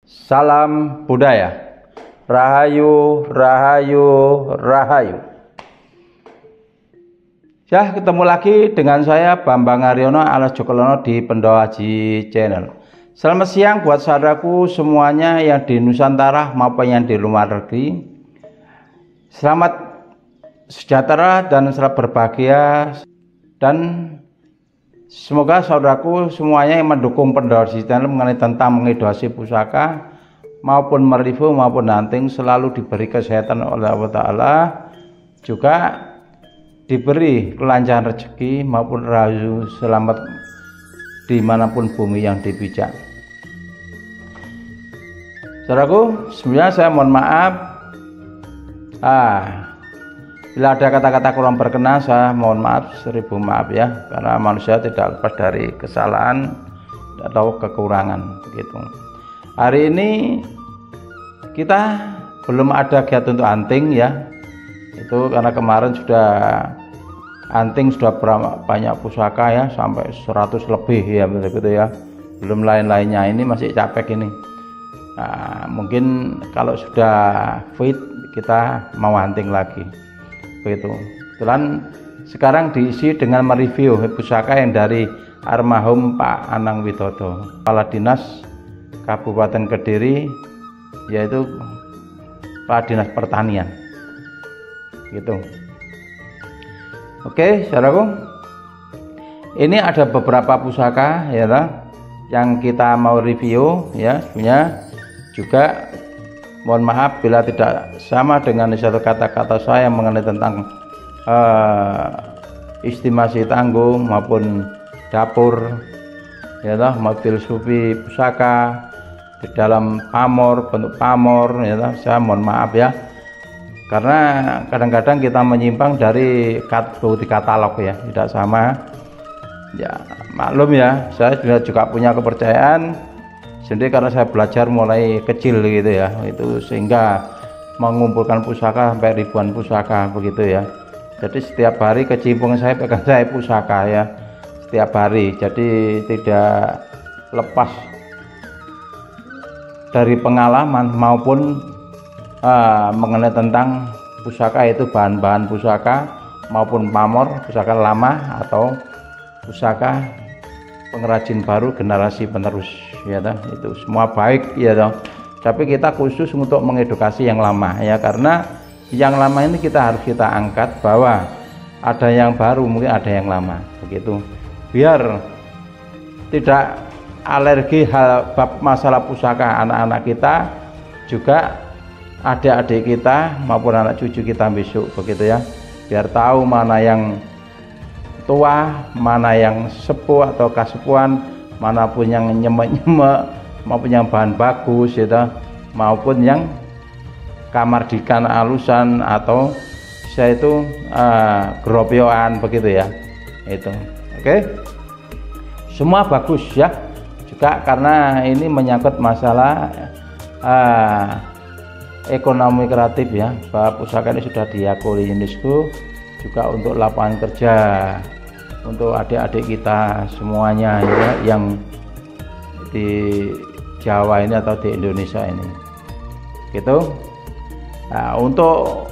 Salam budaya. Rahayu, rahayu, rahayu. Ya, ketemu lagi dengan saya Bambang Haryono alias Jokolono di Pendoa Haji Channel. Selamat siang buat saudaraku semuanya yang di Nusantara maupun yang di luar negeri. Selamat sejahtera dan selamat berbahagia, dan semoga saudaraku semuanya yang mendukung Pendoa Haji Channel mengenai tentang mengedukasi pusaka maupun mereview maupun hunting selalu diberi kesehatan oleh Allah Ta'ala, juga diberi kelancaran rezeki maupun rahayu selamat dimanapun bumi yang dipijak. Saudaraku, sebenarnya saya mohon maaf bila ada kata-kata kurang berkenan, saya mohon maaf, seribu maaf ya, karena manusia tidak lepas dari kesalahan atau kekurangan begitu. Hari ini kita belum ada giat untuk hunting ya, itu karena kemarin sudah hunting sudah banyak pusaka ya, sampai 100 lebih ya begitu ya, belum lain-lainnya, ini masih capek ini. Nah, mungkin kalau sudah fit kita mau hunting lagi begitu. Kebetulan sekarang diisi dengan mereview pusaka yang dari almarhum Pak Anang Widodo, Kepala Dinas Kabupaten Kediri, yaitu Pak Dinas Pertanian gitu. Oke saudaraku, ini ada beberapa pusaka ya yang kita mau review ya. Sebenarnya juga mohon maaf bila tidak sama dengan satu kata-kata saya mengenai tentang estimasi tanggung maupun dapur ya, mobil sufi pusaka di dalam pamor, bentuk pamor ya, saya mohon maaf ya, karena kadang-kadang kita menyimpang dari bukti katalog ya, tidak sama ya, maklum ya, saya juga punya kepercayaan sendiri karena saya belajar mulai kecil gitu ya, itu sehingga mengumpulkan pusaka sampai ribuan pusaka begitu ya. Jadi setiap hari kecimpung saya pegang saya pusaka ya, setiap hari, jadi tidak lepas dari pengalaman maupun mengenai tentang pusaka, itu bahan-bahan pusaka maupun pamor, pusaka lama atau pusaka pengrajin baru generasi penerus ya toh, itu semua baik ya toh, tapi kita khusus untuk mengedukasi yang lama ya, karena yang lama ini kita angkat bahwa ada yang baru, mungkin ada yang lama begitu, biar tidak alergi hal bab masalah pusaka anak-anak kita, juga adik-adik kita maupun anak cucu kita besok begitu ya, biar tahu mana yang tua, mana yang sepuh atau kasepuhan, manapun yang nyemek-nyemek maupun yang bahan bagus ya, maupun yang kamardikan alusan atau saya itu gropioan begitu ya, itu oke. Semua bagus ya, juga karena ini menyangkut masalah ekonomi kreatif ya, bahwa pusaka ini sudah diakui UNESCO juga untuk lapangan kerja untuk adik-adik kita semuanya ya, yang di Jawa ini atau di Indonesia ini gitu. Nah, untuk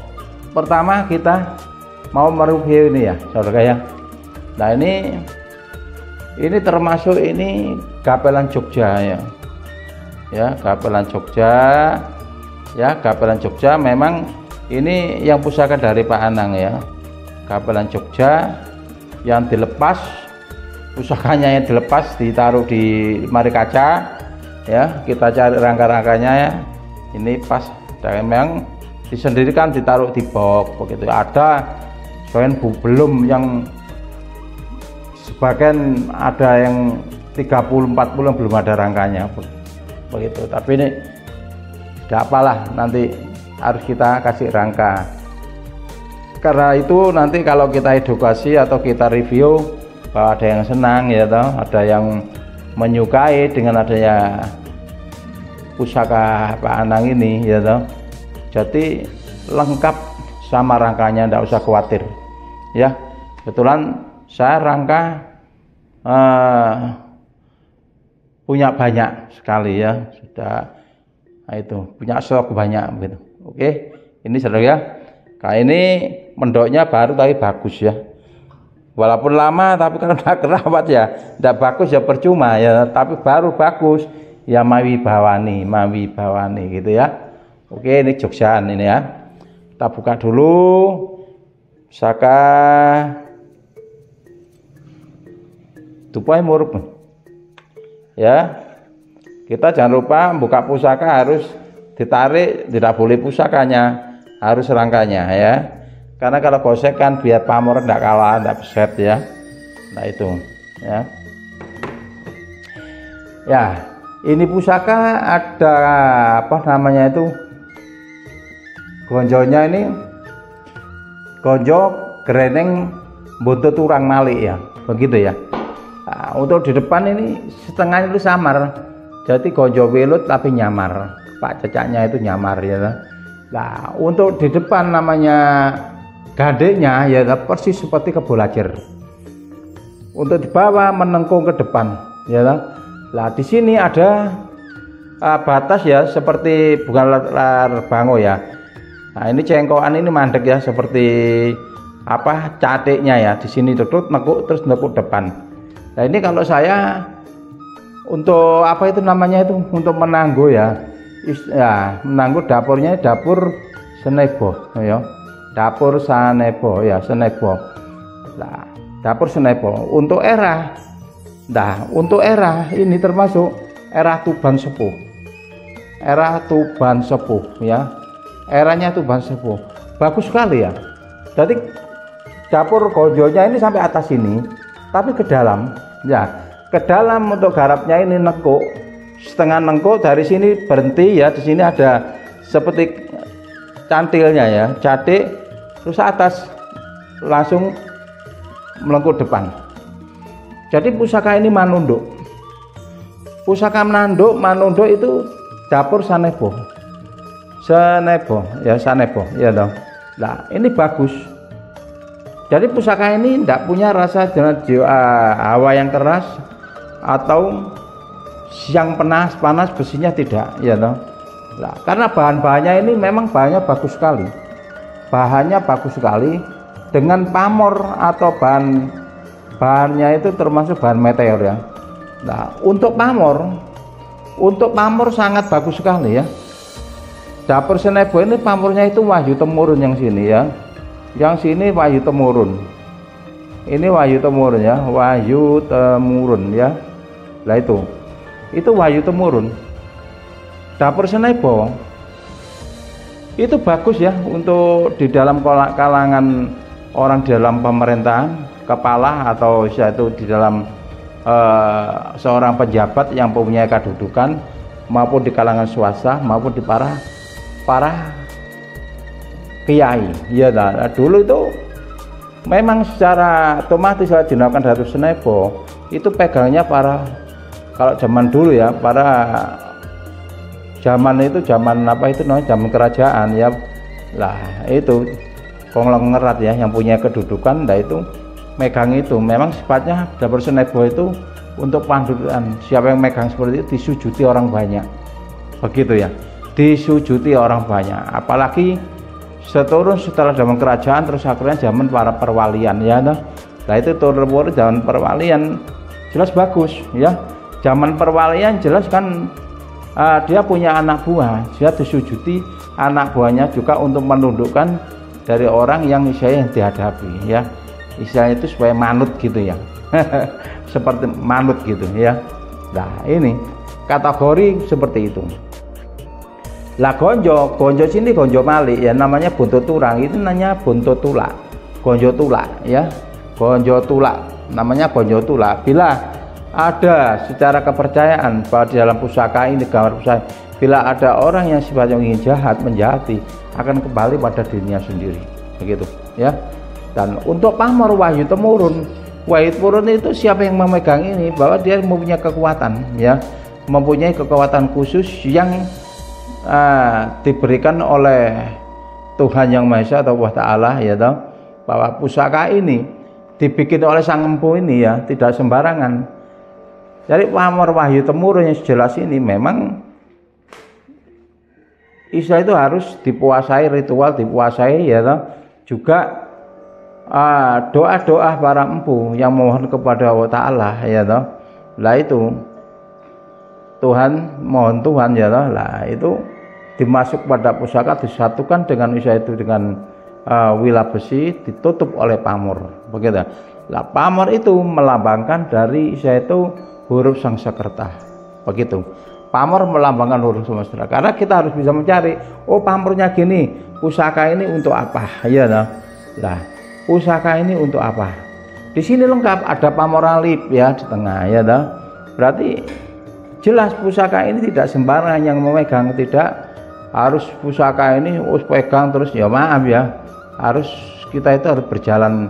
pertama kita mau mereview ini ya saudara ya. Nah ini termasuk ini gapelan Jogja ya, ya gapelan Jogja ya, gapelan Jogja memang ini yang pusaka dari Pak Anang ya, gapelan Jogja yang dilepas, pusakanya yang dilepas ditaruh di lemari kaca ya, kita cari rangka-rangkanya ya, ini pas, dan memang disendirikan ditaruh di box begitu. Ada sebagian belum, yang sebagian ada yang 30-40 belum ada rangkanya begitu, tapi ini tidak apalah, nanti harus kita kasih rangka. Karena itu nanti kalau kita edukasi atau kita review, bahwa ada yang senang ya toh, ada yang menyukai dengan adanya pusaka Pak Anang ini ya toh, jadi lengkap sama rangkanya, tidak usah khawatir ya. Kebetulan saya rangka punya banyak sekali ya, sudah Nah, itu punya stok banyak gitu. Oke, ini saudara ya. Kayak ini mendoknya baru tapi bagus ya. Walaupun lama tapi kalau tidak kerawat ya tidak bagus ya percuma ya. Tapi baru bagus ya mawibawani gitu ya. Oke, ini Jogsaan ini ya. Kita buka dulu pusaka Tupai Murup ya. Kita jangan lupa buka pusaka harus ditarik, tidak boleh pusakanya, harus rangkanya ya. Karena kalau gosek kan biar pamor tidak kalah, tidak beset ya. Nah itu ya. Ya, ini pusaka ada apa namanya itu? Gonjonya ini gonjo greneng buntut turang malik ya. Begitu ya. Nah, untuk di depan ini setengahnya itu samar. Jadi gonjo welut tapi nyamar. Pak cecaknya itu nyamar ya. Nah, untuk di depan namanya gandeknya ya persis seperti kebolajer. Untuk di bawah menengkung ke depan ya. Nah, di sini ada batas ya seperti bukan lar bango ya. Nah, ini cengkokan ini mandek ya seperti apa catiknya ya. Di sini duduk nekuk terus nekuk depan. Nah, ini kalau saya untuk apa itu namanya itu untuk menanggo ya. Ya, menanggo dapurnya dapur Senebo ya. Dapur Sanebo ya, Senebo. Nah, dapur Senebo. Untuk era. Nah, untuk era ini termasuk era Tuban Sepuh. Era Tuban Sepuh ya. Eranya Tuban Sepuh. Bagus sekali ya. Jadi dapur gonjonya ini sampai atas ini, tapi ke dalam ya. Ke dalam untuk garapnya ini nekuk setengah nengkuk, dari sini berhenti ya. Di sini ada seperti cantilnya ya, cadik, terus atas langsung melengkuk depan. Jadi pusaka ini manunduk. Pusaka manunduk itu dapur Sanebo. Sanebo ya, Sanebo ya dong. Nah, ini bagus. Jadi pusaka ini tidak punya rasa dengan hawa yang keras atau yang panas besinya tidak ya toh. Nah, karena bahan-bahannya ini memang bahannya bagus sekali. Bahannya bagus sekali dengan pamor atau bahannya itu termasuk bahan meteor ya. Nah, untuk pamor sangat bagus sekali ya. Dapur Senebo ini pamornya itu Wahyu Temurun yang sini ya. Yang sini Wahyu Temurun. Ini Wahyu Temurun ya, Wahyu Temurun ya. Lah itu Wahyu Temurun. Dapur Senebo itu bagus ya untuk di dalam kalangan orang di dalam pemerintahan, kepala atau itu di dalam seorang pejabat yang mempunyai kedudukan, maupun di kalangan swasta maupun di para kiai ya. Nah, dulu itu memang secara otomatis dilakukan Dapur Senebo itu pegangnya kalau zaman dulu ya, zaman apa itu namanya, zaman kerajaan ya. Lah itu konglomerat ya yang punya kedudukan, nah itu megang itu. Memang sifatnya Dapur Senebo itu untuk panduan, siapa yang megang seperti itu disujuti orang banyak, begitu ya, disujuti orang banyak. Apalagi setelah zaman kerajaan terus akhirnya zaman para perwalian ya. Nah itu turun zaman perwalian jelas bagus ya. Zaman perwalian jelas kan dia punya anak buah, dia disujuti anak buahnya juga untuk menundukkan dari orang yang istilahnya yang dihadapi ya. Istilahnya itu supaya manut gitu ya. Seperti manut gitu ya. Nah ini kategori seperti itu. Lah gonjo sini gonjo malik ya, namanya buntut turang, itu namanya buntut tulak, gonjo tulak ya, gonjo tulak, namanya gonjo tulak. Bila ada secara kepercayaan bahwa di dalam pusaka ini gambar pusaka, bila ada orang yang sifatnya ingin jahat, menjahati, akan kembali pada dirinya sendiri, begitu ya. Dan untuk pamor Wahyu Temurun itu siapa yang memegang ini, bahwa dia mempunyai kekuatan ya, mempunyai kekuatan khusus yang diberikan oleh Tuhan Yang Maha Esa atau Allah Ta'ala ya toh, bahwa pusaka ini dibikin oleh sang empu ini ya, tidak sembarangan. Jadi pamor Wahyu Temurun yang jelas ini memang Isya itu harus dipuasai, ritual dipuasai ya toh. Juga doa-doa para empu yang mohon kepada Allah Ta'ala ya toh. Lah itu Tuhan, mohon Tuhan ya toh. Lah itu dimasuk pada pusaka, disatukan dengan isya itu dengan wila besi, ditutup oleh pamor begitu. Lah pamor itu melambangkan dari isya itu huruf Sangsekerta begitu. Pamor melambangkan huruf Sangsekerta karena kita harus bisa mencari, oh pamornya gini, pusaka ini untuk apa ya toh. Lah pusaka ini untuk apa, di sini lengkap, ada pamor alif ya di tengah ya toh. Berarti jelas pusaka ini tidak sembarangan yang memegang, tidak harus pusaka ini pegang terus, ya maaf ya, harus kita itu harus berjalan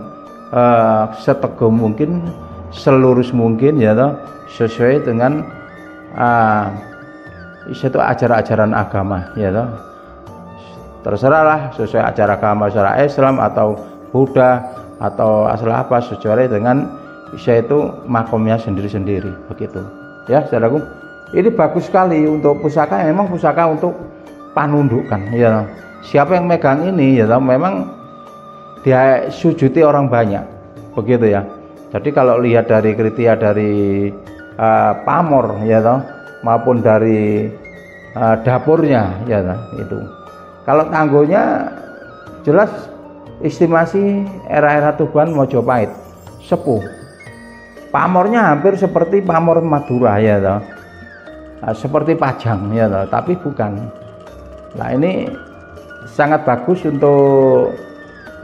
seteguh mungkin, selurus mungkin ya toh, sesuai dengan itu ajaran-ajaran agama ya toh. Terserahlah sesuai ajaran agama secara Islam atau Buddha atau asal apa, sesuai dengan itu makomnya sendiri-sendiri begitu ya saudaraku. Ini bagus sekali untuk pusaka, memang pusaka untuk panundukan ya. Siapa yang megang ini ya memang dia sujudi orang banyak begitu ya. Jadi kalau lihat dari kriteria dari pamor ya toh, maupun dari dapurnya ya toh, itu kalau tangguhnya jelas estimasi era-era Tuban Mojopahit sepuh. Pamornya hampir seperti pamor Madura ya toh. Seperti Pajang ya toh, tapi bukan. Nah ini sangat bagus untuk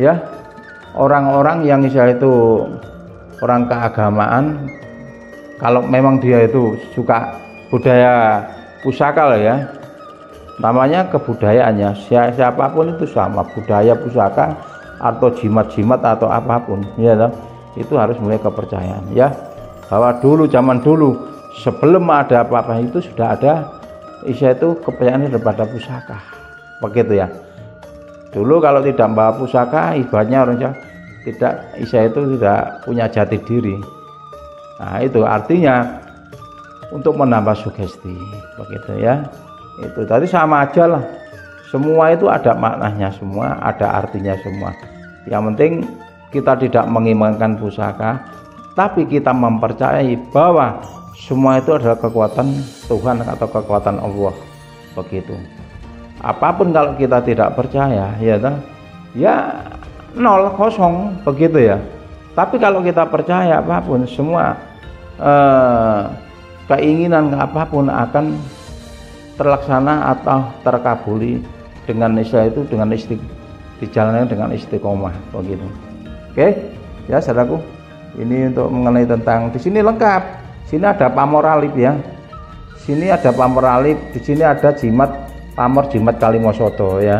ya orang-orang yang misalnya itu orang keagamaan, kalau memang dia itu suka budaya pusaka lah ya, namanya kebudayaannya, siapapun itu sama, budaya pusaka atau jimat-jimat atau apapun ya toh, itu harus mulai kepercayaan ya, bahwa dulu zaman dulu sebelum ada apa-apa itu sudah ada isya itu kepercayaan daripada pusaka begitu ya. Dulu kalau tidak membawa pusaka, ibaratnya orang Jawa tidak, isya itu tidak punya jati diri. Nah itu artinya untuk menambah sugesti begitu ya. Itu tadi sama aja lah, semua itu ada maknanya, semua ada artinya semua. Yang penting kita tidak mengimankan pusaka, tapi kita mempercayai bahwa semua itu adalah kekuatan Tuhan atau kekuatan Allah begitu. Apapun kalau kita tidak percaya ya nol, kosong begitu ya. Tapi kalau kita percaya, apapun semua keinginan apapun akan terlaksana atau terkabuli dengan istilah itu, dengan dijalankan dengan istiqomah begitu. Oke ya saudaraku, ini untuk mengenai tentang, di sini lengkap. Sini ada pamor alif ya, sini ada pamor alif, di sini ada jimat pamor, jimat Kalimosoto ya.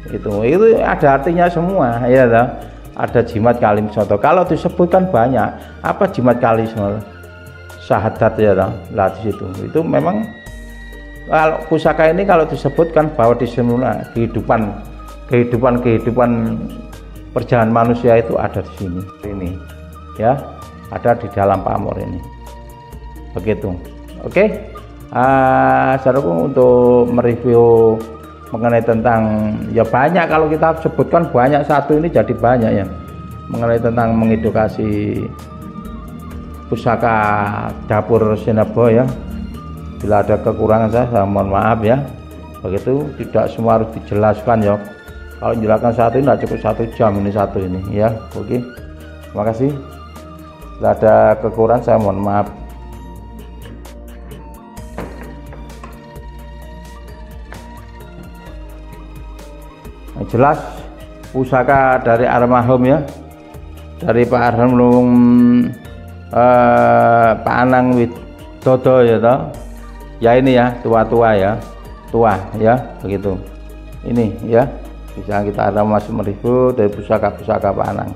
Itu ada artinya semua ya toh. Ada jimat Kalimosoto. Kalau disebutkan banyak, apa jimat Kalimosoto, syahadat ya toh. Lah di situ itu memang kalau pusaka ini kalau disebutkan bahwa di semula kehidupan perjalanan manusia itu ada di sini. Ini ya, ada di dalam pamor ini. Begitu. Oke. Saudaraku, untuk mereview mengenai tentang, ya banyak kalau kita sebutkan banyak, satu ini jadi banyak ya, mengenai tentang mengedukasi pusaka dapur Sinebo ya. Bila ada kekurangan saya mohon maaf ya. Begitu, tidak semua harus dijelaskan ya. Kalau menjelaskan satu ini tidak cukup 1 jam ini satu ini ya. Oke, terima kasih. Bila ada kekurangan saya mohon maaf. Jelas pusaka dari almarhum ya, dari Pak Almarhum Pak Anang Widodo ya toh. Ya ini ya, tua-tua ya, tua ya begitu. Ini ya, bisa kita ada masih mereview dari pusaka-pusaka Pak Anang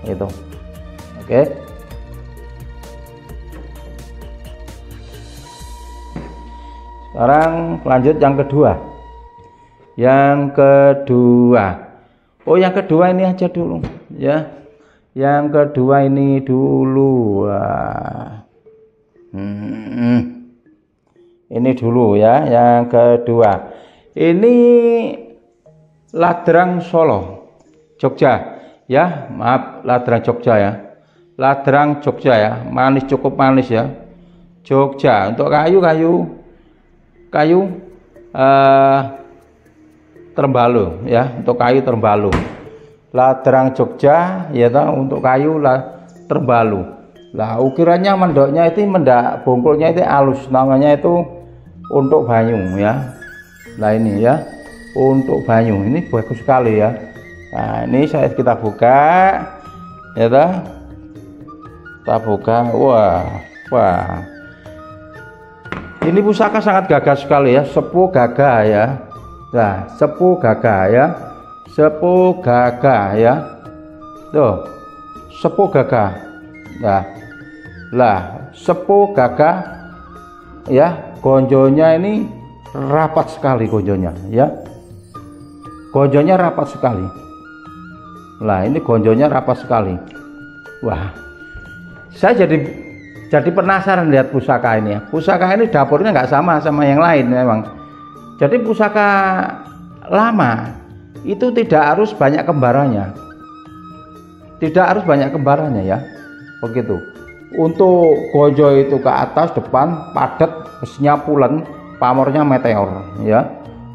itu. Oke. Sekarang lanjut yang kedua. Oh yang kedua ini aja dulu ya, yang kedua ini dulu. Ini dulu ya, yang kedua. Ini Ladrang Solo, Jogja ya, maaf, Ladrang Jogja ya, Ladrang Jogja ya, manis, cukup manis ya, Jogja. Untuk kayu Terbalu ya, untuk kayu Terbalu, Ladrang Jogja ya toh, untuk kayu Terbalu. Lah ukirannya mendoknya itu, mendak bongkolnya itu halus, namanya itu untuk banyu ya. Nah ini ya, untuk banyu ini bagus sekali ya. Nah ini kita buka ya toh, kita buka. Wah, ini pusaka sangat gagah sekali ya, sepuh gagah ya. Nah, sepuh gagah ya, sepuh gagah ya, tuh, sepuh gagah. Lah, sepuh gagah ya, gonjonya ini rapat sekali gonjonya ya, gonjonya rapat sekali. Lah, ini gonjonya rapat sekali. Wah, saya jadi penasaran lihat pusaka ini ya. Pusaka ini dapurnya nggak sama yang lain memang. Jadi pusaka lama itu tidak harus banyak kembarannya, ya, begitu. Untuk gojo itu ke atas depan padat, besinya pulen, pamornya meteor ya,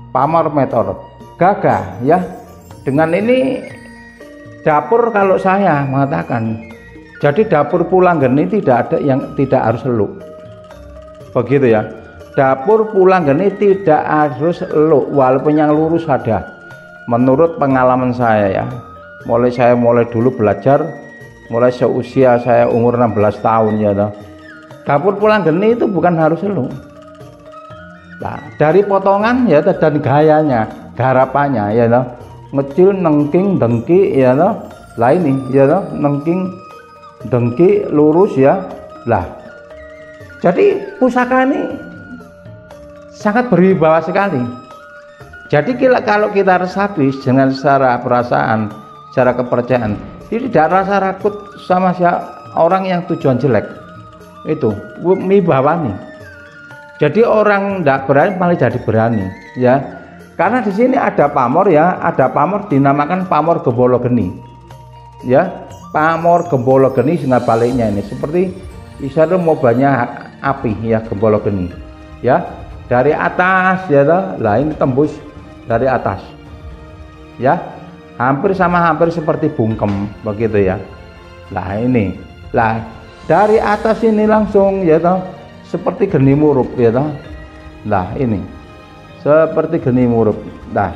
pamor meteor gagah ya. Dengan ini dapur, kalau saya mengatakan, jadi dapur Pulanggeni tidak ada yang tidak harus eluk, begitu ya. Dapur Pulanggeni tidak harus eluk, walaupun yang lurus ada. Menurut pengalaman saya ya, saya mulai dulu belajar, mulai seusia saya umur 16 tahun ya toh. Dapur Pulanggeni itu bukan harus eluk. Nah, dari potongan ya toh, dan gayanya, garapannya ya toh, ngecil, nengking, dengki ya toh. Lah ini ya toh, nengking, dengki, lurus ya. Lah, jadi pusaka ini sangat berwibawa sekali. Jadi kalau kita resapi dengan secara perasaan, secara kepercayaan, ini tidak rasa takut sama orang yang tujuan jelek. Itu wibawani. Jadi orang tidak berani malah jadi berani ya. Karena di sini ada pamor ya, ada pamor dinamakan pamor Gembolo Geni. Ya, pamor Gembolo Geni sehingga baliknya ini seperti misalnya mau banyak api ya, Gembolo Geni. Ya. Dari atas ya toh, lah ini tembus dari atas ya, hampir seperti bungkem begitu ya. Lah ini, lah dari atas ini langsung ya toh, seperti geni murup ya toh. Lah ini seperti geni murup. Nah,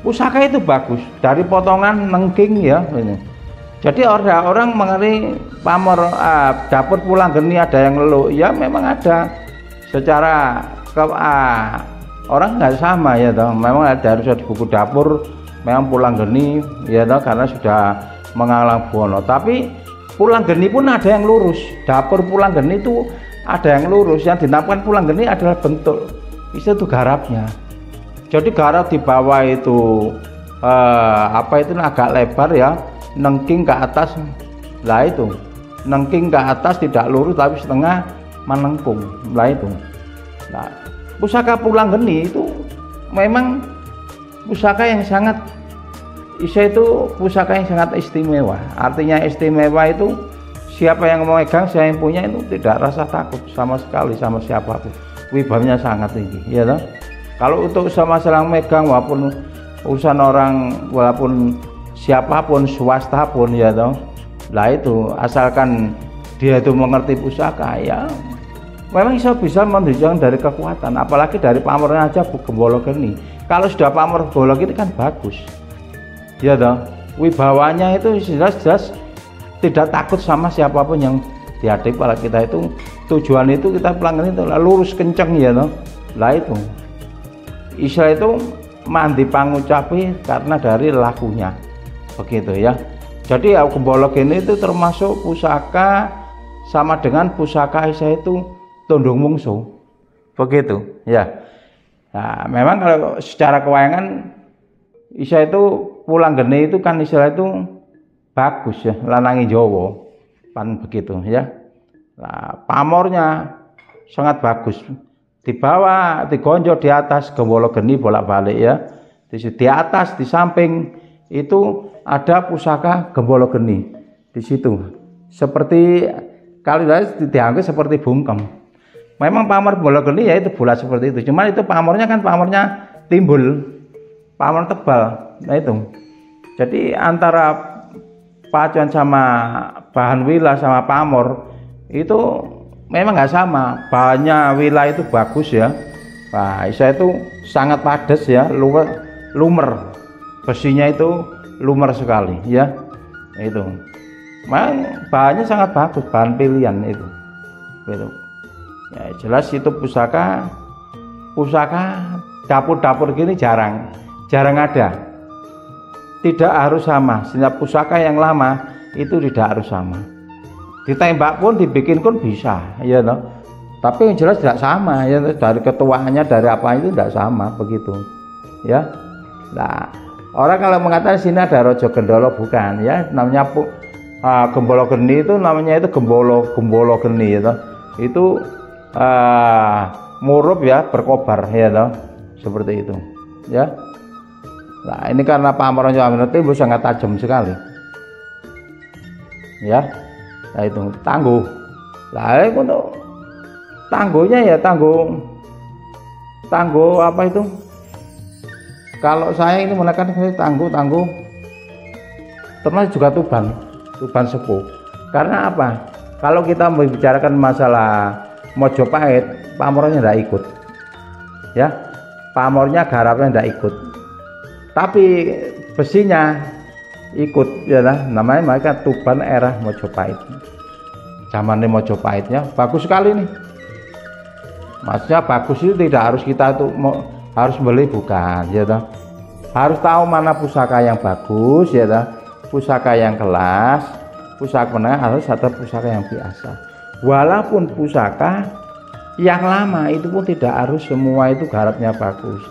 pusaka itu bagus, dari potongan nengking ya ini. Jadi orang mengenai pamor dapur Pulanggeni ada yang leluk ya, memang ada. Secara orang nggak sama ya toh, memang ada harus di buku dapur memang Pulanggeni ya toh, karena sudah mengalang buana. Tapi Pulanggeni pun ada yang lurus, dapur Pulanggeni itu ada yang lurus. Yang dinamakan Pulanggeni adalah bentuk itu garapnya. Jadi garap di bawah itu itu agak lebar ya, nengking ke atas. Lah itu nengking ke atas, tidak lurus tapi setengah menengkung. Lah itu. Nah, pusaka Pulanggeni itu memang pusaka yang sangat istimewa. Artinya istimewa itu siapa yang memegang, saya yang punya itu tidak rasa takut sama sekali sama siapapun. Wibawanya sangat tinggi ya toh. Kalau untuk sama selang megang walaupun urusan orang, walaupun siapapun, swasta pun ya toh. Lah itu asalkan dia itu mengerti pusaka ya, memang bisa menunjukkan dari kekuatan, apalagi dari pamornya aja Gembolo Geni. Kalau sudah pamor Gembolo Geni kan bagus ya toh, wibawanya itu jelas tidak takut sama siapapun yang dihadapi. Kalau kita itu tujuan itu kita pelanggan itu lurus kenceng ya toh. Lah itu istilah itu mandi pangucapi karena dari lakunya begitu ya. Jadi Gembolo Geni itu termasuk pusaka sama dengan pusaka Isa itu Tundung Mungsu begitu ya. Nah, memang kalau secara kewayangan Isa itu Pulanggeni itu kan istilah itu bagus ya, lanangi Jawa pan begitu ya. Nah, pamornya sangat bagus, di bawah, digonjol di atas, gembolo geni bolak-balik ya. Di atas, di samping itu ada pusaka gembolo geni di situ. Seperti kali dianggap seperti bungkem. Memang pamor gembolo geni ya itu bulat seperti itu. Cuman itu pamornya kan pamornya timbul, pamor tebal. Nah itu. Jadi antara pacuan sama bahan wila sama pamor itu memang nggak sama. Bahannya wila itu bagus ya. Nah, saya itu sangat padas ya, lumer. Besinya itu lumer sekali ya. Itu. Memang bahannya sangat bagus, bahan pilihan itu. Gitu. Ya, jelas itu pusaka dapur-dapur gini jarang ada. Tidak harus sama. Setiap pusaka yang lama itu tidak harus sama. Ditembak pun, dibikin pun bisa, ya toh. Tapi yang jelas tidak sama, ya dari ketuaannya, dari apa itu tidak sama begitu, ya. Nah, orang kalau mengatakan sini ada Rojo Gendolo bukan, ya. Namanya gembolo geni itu namanya itu gembolo geni, ya toh. Itu murup ya, berkobar, ya toh. Seperti itu, ya. Nah, ini karena pamor itu sangat tajam sekali. Ya. Nah, itu tangguh. Lah, untuk tangguhnya ya tangguh apa itu? Kalau saya ini menekan tangguh termasuk juga tuban sepuh. Karena apa? Kalau kita membicarakan masalah Mojopahit, pamornya tidak ikut. Ya. Pamornya garapnya tidak ikut. Tapi besinya ikut ya lah, namanya mereka tuban era Mojopahit. Zamannya Mojopahitnya bagus sekali nih. Maksudnya bagus itu tidak harus kita tuh harus beli bukan ya toh. Harus tahu mana pusaka yang bagus ya toh. Pusaka yang kelas, pusaka menengah harus ada pusaka yang biasa. Walaupun pusaka yang lama itu pun tidak harus semua itu garapnya bagus.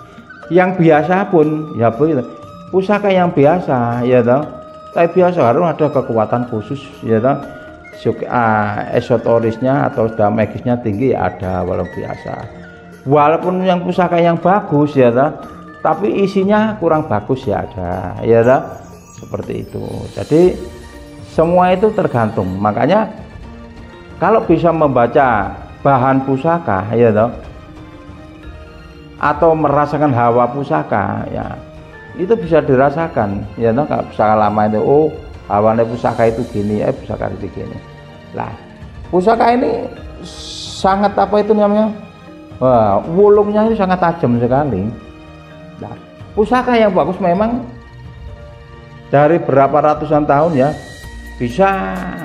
Yang biasa pun ya begitu. Pusaka yang biasa ya toh. Tapi biasa harus ada kekuatan khusus ya toh. Esoterisnya atau magisnya tinggi ya ada walau biasa. Walaupun yang pusaka yang bagus ya toh, tapi isinya kurang bagus ya ada ya toh. Seperti itu. Jadi semua itu tergantung. Makanya kalau bisa membaca bahan pusaka ya toh, atau merasakan hawa pusaka ya itu bisa dirasakan ya toh. Kalau pusaka lama itu hawane pusaka itu gini, pusaka itu gini. Lah, pusaka ini sangat apa itu namanya? Wah, wulungnya itu sangat tajam sekali. Nah, pusaka yang bagus memang dari berapa ratusan tahun ya bisa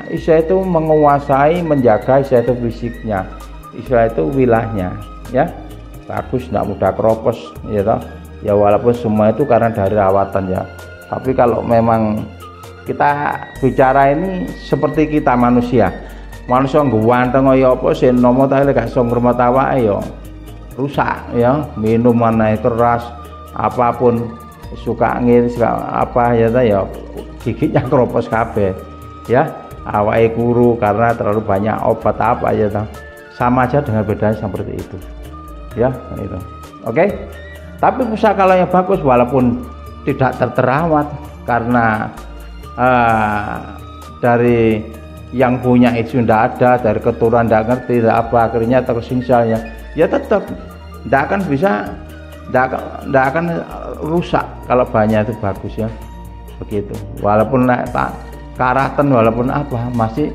itu menguasai, menjaga itu fisiknya, itu wilahnya ya. Bagus, tidak mudah keropos ya toh. Ya walaupun semua itu karena dari rawatan ya. Tapi kalau memang kita bicara ini seperti kita manusia ngganteng ya apa sih nomo ta lek gak iso ngrumat awake ya rusak ya, minuman naik keras apapun suka angin apa ya ta ya giginya keropos kabeh ya, awake kuru karena terlalu banyak obat apa ya ta. Sama aja dengan bedanya seperti itu ya itu. Oke. Tapi pusaka yang bagus walaupun tidak terawat karena dari yang punya itu tidak ada, dari keturunan tidak ngerti tidak apa, akhirnya tersingsa ya tetap tidak akan bisa, tidak akan rusak kalau bahannya itu bagus ya begitu. Walaupun karatan walaupun apa masih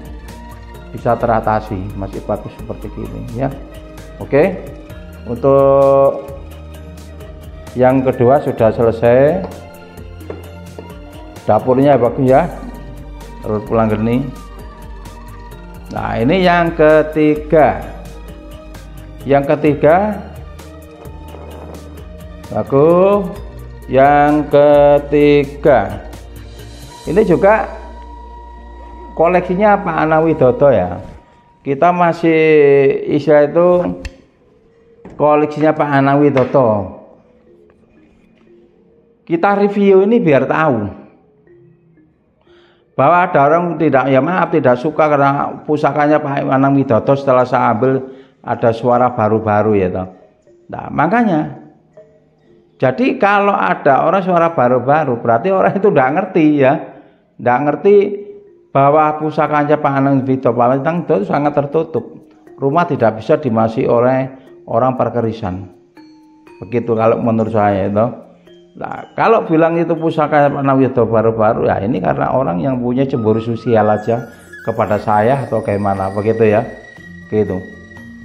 bisa teratasi, masih bagus seperti ini ya. Oke, untuk yang kedua sudah selesai, dapurnya bagus ya, terus pulang geni. Nah ini yang ketiga bagus. Yang ketiga ini juga koleksinya Pak Anang Widodo ya. Kita masih istilah itu koleksinya Pak Anang Widodo. Kita review ini biar tahu bahwa ada orang tidak suka karena pusakanya Pak Anang Widodo setelah saya ambil ada suara baru-baru ya toh. Nah, makanya jadi kalau ada orang suara baru-baru berarti orang itu tidak ngerti ya, tidak ngerti bahwa pusaka Pak Anang Vito Palembang itu sangat tertutup. Rumah tidak bisa dimasuki oleh orang perkerisan. Begitu kalau menurut saya itu. Nah, kalau bilang itu pusaka Pak Anang Vito baru-baru ya ini karena orang yang punya cemburu sosial aja kepada saya atau kayak mana begitu ya. Gitu.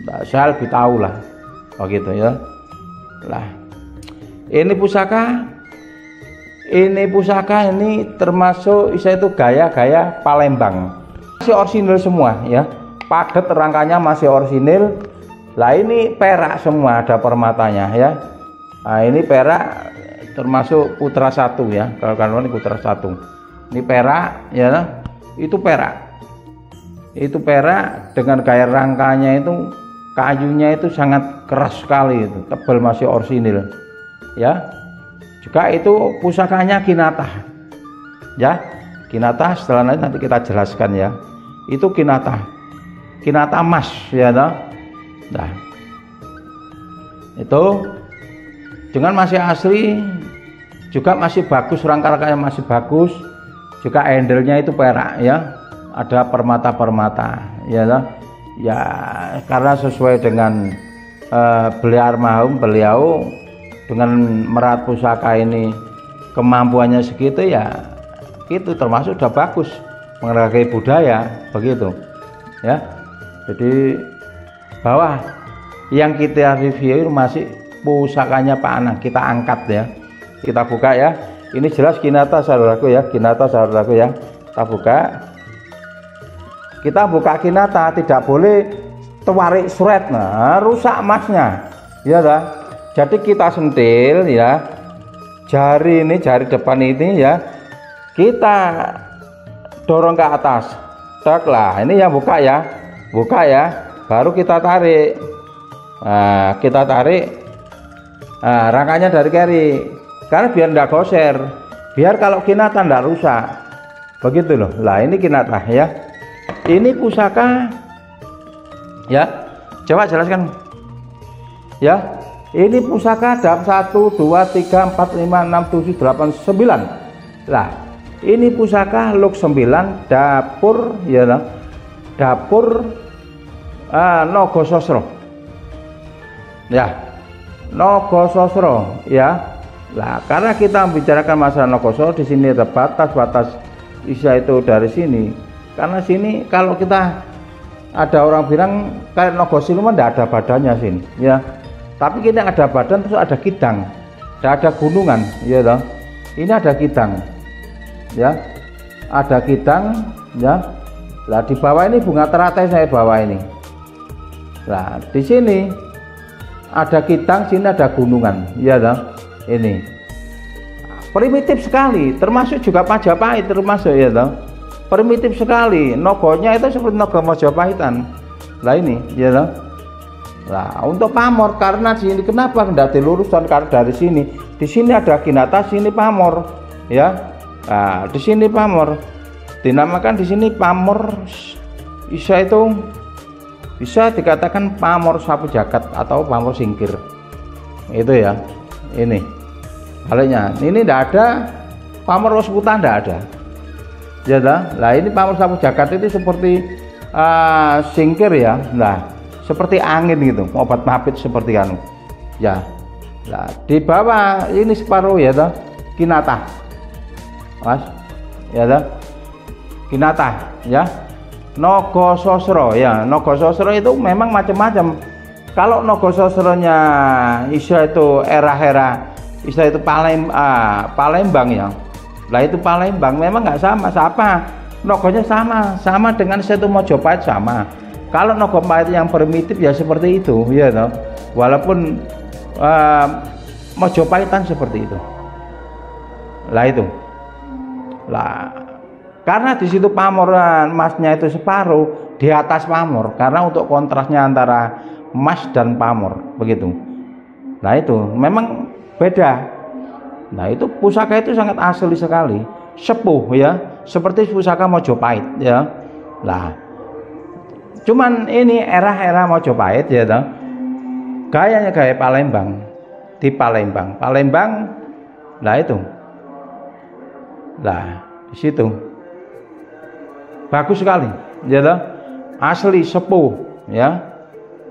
Nah, saya lebih tahu lah. Begitu ya. Lah. Ini pusaka ini termasuk itu gaya-gaya Palembang. Masih orisinil semua ya. Padat rangkanya masih orisinil. Lah ini perak semua ada permatanya ya. Nah, ini perak termasuk putra 1 ya. Kalau ini putra 1. Ini perak ya. Itu perak. Itu perak dengan gaya rangkanya itu kayunya itu sangat keras sekali itu, tebal masih orisinil. Ya. Juga itu pusakanya Kinata. Ya. Kinata setelah nanti kita jelaskan ya. Itu Kinata. Kinata emas ya toh. Nah. Itu dengan masih asli juga masih bagus, rangka-rangkanya masih bagus. Juga handle-nya itu perak ya. Ada permata-permata ya toh. Ya karena sesuai dengan beliau dengan merat pusaka ini kemampuannya segitu ya itu termasuk sudah bagus menghargai budaya begitu ya. Jadi bahwa yang kita review masih pusakanya Pak Anang, kita angkat ya, kita buka ya. Ini jelas Kinata saudaraku ya, Kinata saudaraku ya. Kita buka Kinata, tidak boleh tarik suret, nah rusak emasnya ya dah. Jadi kita sentil ya, jari depan ini ya, kita dorong ke atas, tak lah. Ini yang buka ya, baru kita tarik. Nah, kita tarik, nah, rangkanya dari kiri, karena biar tidak goser, biar kalau Kinata tidak rusak, begitu loh. Lah ini Kinata ya, ini pusaka ya, coba jelaskan ya. Ini pusaka dalam 1, 2, 3, 4, 5, 6, 7, 8, 9. Lah, ini pusaka luk 9 dapur ya lah. Dapur Nogososro. Ya. Nogososro ya. Lah, karena kita membicarakan masalah Nogososro di sini ada batas-batas Isya itu dari sini. Karena sini kalau kita ada orang bilang kayak Nogosiluman tidak ada badannya sini ya. Tapi kita ada badan terus ada kidang, ada gunungan, ya toh. Ini ada kidang, ya, ada kidang, ya. Lah di bawah ini bunga teratai saya bawa ini. Lah di sini ada kidang, sini ada gunungan, ya toh. Ini primitif sekali, termasuk juga Majapahit termasuk ya toh. Primitif sekali, nogonya itu seperti nogo Majapahitan. Lah ini, ya toh. Nah, untuk pamor karena di sini kenapa tidak diluruskan karena dari sini. Di sini ada Kinata, sini pamor, ya. Nah, di sini pamor. Dinamakan di sini pamor Isya itu bisa dikatakan pamor sapu jagat atau pamor singkir. Itu ya. Ini. Baliknya, ini tidak ada pamor wasputa, tidak ada. Ya lah, ini pamor sapu jagat itu seperti singkir ya. Nah, seperti angin gitu, obat mabit seperti anu ya. Nah di bawah ini separuh ya toh Kinata mas ya toh Kinata ya. Nogososro ya, Nogososro itu memang macam-macam. Kalau Nogososronya Isya itu era-era Isya itu Palembang ya. Lah itu Palembang memang nggak sama, nogonya sama dengan Isya itu Mojopahit sama. Kalau Nogopahit yang primitif ya seperti itu ya toh. Walaupun Mojopahitan seperti itu. Lah itu. Lah karena di situ pamoran emasnya itu separuh di atas pamor karena untuk kontrasnya antara emas dan pamor begitu. Nah itu memang beda. Nah itu pusaka itu sangat asli sekali, sepuh ya, seperti pusaka Mojopahit ya. Lah cuman ini era-era Mojopahit ya toh. Gayanya gaya Palembang, di Palembang. Nah itu, nah di situ bagus sekali, ya toh? Asli sepuh, ya.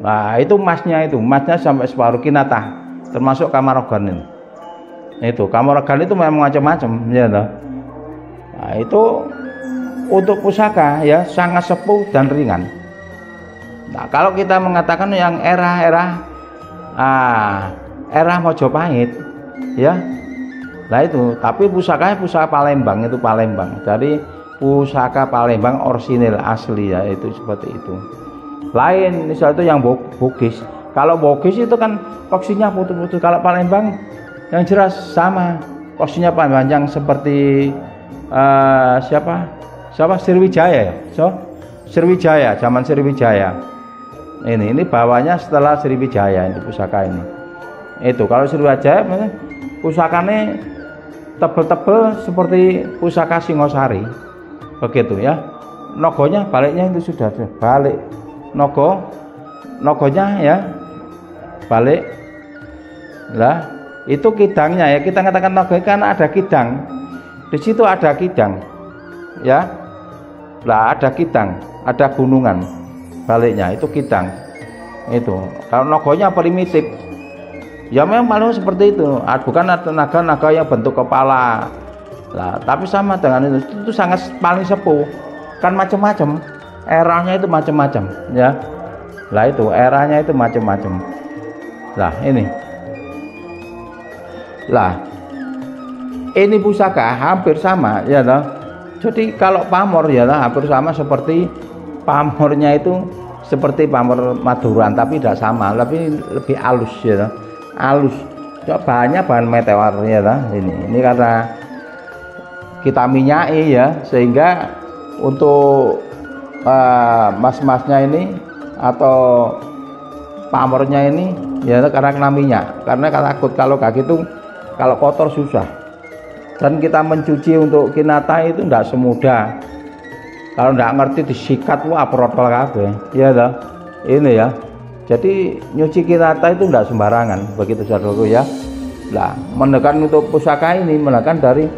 Nah itu emasnya sampai separuh Kinata, termasuk Kamarogan ini. Itu Kamarogan itu memang macam-macam, ya toh? Nah itu untuk pusaka ya sangat sepuh dan ringan. Nah kalau kita mengatakan yang era Mojopahit, ya. Nah itu, tapi pusakanya pusaka Palembang, itu Palembang. Dari pusaka Palembang orisinil asli ya, itu seperti itu. Lain misalnya itu yang Bugis. Kalau Bugis itu kan posisinya putus-putus. Kalau Palembang yang jelas sama, posisinya panjang seperti siapa Sriwijaya ya. Sriwijaya, zaman Sriwijaya. Ini bawahnya setelah Sriwijaya ini pusaka ini. Itu kalau Sriwijaya pusakanya tebel-tebel seperti pusaka Singosari, begitu ya. Nogonya baliknya itu sudah balik, nogonya ya balik. Lah itu kidangnya ya, kita katakan nogo kan ada kidang, di situ ada kidang ya. Lah ada kidang, ada gunungan, baliknya itu kidang. Itu kalau nogonya primitif ya memang paling seperti itu, bukan naga-naga yang bentuk kepala. Nah, tapi sama dengan itu sangat paling sepuh. Kan macam-macam, eranya itu macam-macam, ya. Lah itu eranya itu macam-macam. Lah ini. Lah ini pusaka hampir sama, ya toh. Jadi kalau pamor ya hampir sama seperti pamornya itu seperti pamor Maduran, tapi tidak sama, lebih halus ya toh. Halus, bahannya bahan meteor ya toh. Ini karena kita minyai ya, sehingga untuk mas-masnya ini atau pamornya ini ya karena kena minyak, karena takut kalau kayak gitu, kalau kotor susah. Dan kita mencuci untuk Kinata itu tidak semudah. Kalau tidak ngerti disikat, wah protol kabeh ya toh. Ini ya, jadi nyuci Kinata itu tidak sembarangan, begitu saudaraku ya. Nah, menekan untuk pusaka ini, menekan dari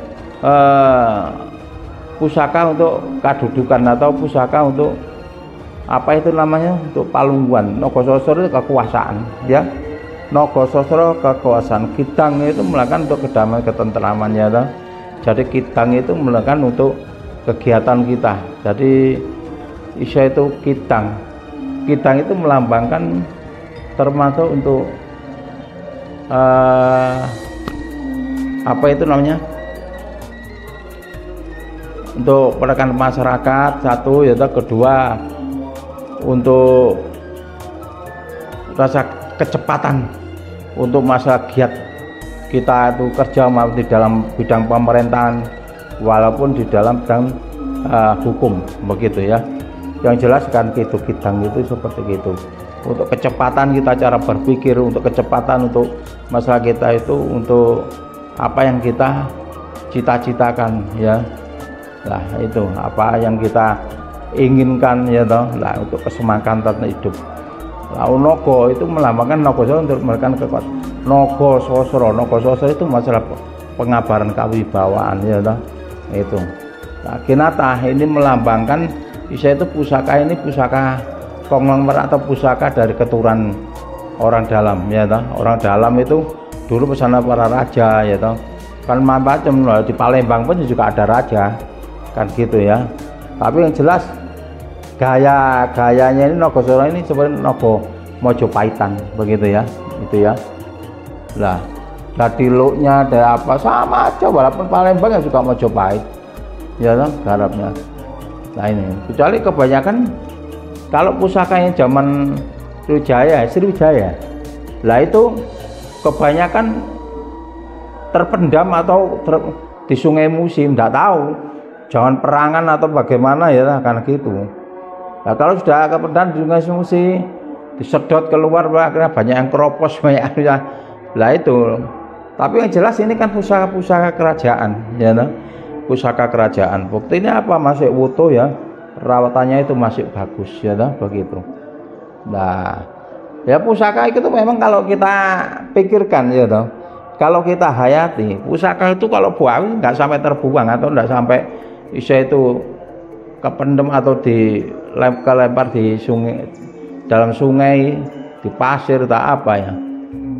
pusaka untuk kadudukan atau pusaka untuk apa itu namanya, untuk palungguan. Nogososro itu kekuasaan ya, Nogososro kekuasaan. Kidang itu melakukan untuk kedamaian ketentraman ya toh. Jadi kidang itu melakukan untuk kegiatan kita. Jadi isya itu kidang itu melambangkan termasuk untuk apa itu namanya, untuk penekan masyarakat satu ya, kedua untuk rasa kecepatan untuk masa giat kita itu kerja di dalam bidang pemerintahan walaupun di dalam bidang hukum, begitu ya. Yang jelas kan itu kidang itu seperti itu, untuk kecepatan kita cara berpikir, untuk kecepatan untuk masalah kita itu, untuk apa yang kita cita-citakan ya. Nah itu apa yang kita inginkan ya toh. Nah untuk kesemakatan hidup. Nah nogo itu melambangkan Nogososro untuk memberikan kekuatan. Nogososro itu masalah pengabaran kewibawaan ya toh. Itu. Nah Kinata ini melambangkan itu pusaka ini pusaka konglomerat atau pusaka dari keturunan orang dalam ya toh. Orang dalam itu dulu pesana para raja ya toh. Kan macam loh, di Palembang pun juga ada raja kan gitu ya. Tapi yang jelas gayanya ini Nogososro ini seperti Nogo Mojopahitan begitu ya, itu ya. Lah dari looknya ada apa sama aja, walaupun Palembang yang juga Mojopahit ya kan garapnya. Nah ini kecuali kebanyakan kalau pusaka yang zaman Sriwijaya lah itu kebanyakan terpendam atau di Sungai Musi, tidak tahu jangan perangan atau bagaimana ya karena gitu. Nah kalau sudah kependam di Sungai Musi disedot keluar, akhirnya banyak yang keropos, banyak ya. Lah itu. Tapi yang jelas ini kan pusaka-pusaka kerajaan ya no? Pusaka kerajaan. Buktinya apa, masih utuh ya, perawatannya itu masih bagus ya no? Begitu. Nah Ya pusaka itu memang kalau kita pikirkan ya toh, kalau kita hayati pusaka itu kalau buang nggak sampai terbuang atau nggak sampai bisa itu kependem atau kelempar di sungai, dalam sungai, di pasir tak apa ya.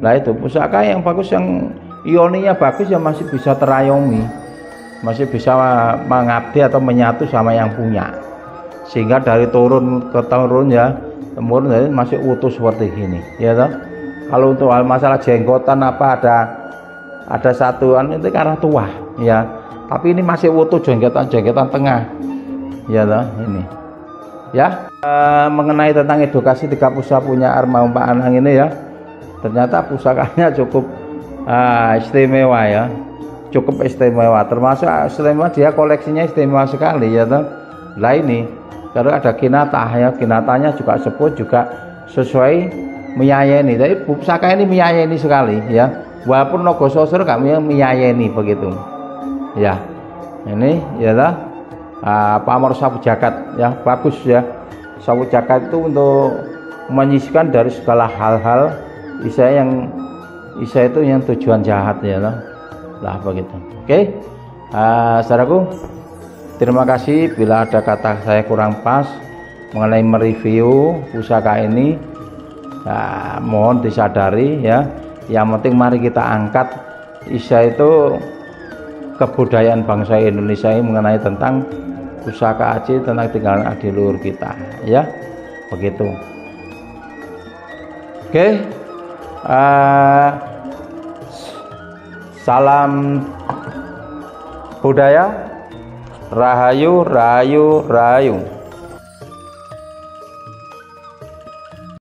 Nah itu pusaka yang bagus, yang ioninya bagus ya masih bisa terayomi, masih bisa mengabdi atau menyatu sama yang punya, sehingga dari turun ke turun ya temurun masih utuh seperti ini ya toh. Kalau untuk hal masalah jenggotan apa ada satuan itu karena tua ya, tapi ini masih utuh jenggotan tengah ya toh ini ya. Mengenai tentang edukasi tiga pusaka punya almarhum Pak Anang ini ya, ternyata pusakanya cukup istimewa ya, cukup istimewa, termasuk istimewa dia koleksinya istimewa sekali ya toh. Lah ini kalau ada kinatah ya, kinatanya juga sebut juga sesuai meyayeni. Tapi pusaka ini meyayeni sekali ya, walaupun logo sosor kami meyayeni begitu ya. Ini ya lah pamor sapu jagat ya, bagus ya. Sapu jagat itu untuk menyisihkan dari segala hal-hal isa itu yang tujuan jahat ya lah begitu. Oke, saudaraku, terima kasih bila ada kata saya kurang pas mengenai mereview pusaka ini. Ya, mohon disadari ya. Yang penting mari kita angkat isa itu kebudayaan bangsa Indonesia ini mengenai tentang pusaka aji, tentang tinggalan adiluhur kita ya. Begitu. Oke. Salam budaya. Rahayu, rahayu, rahayu.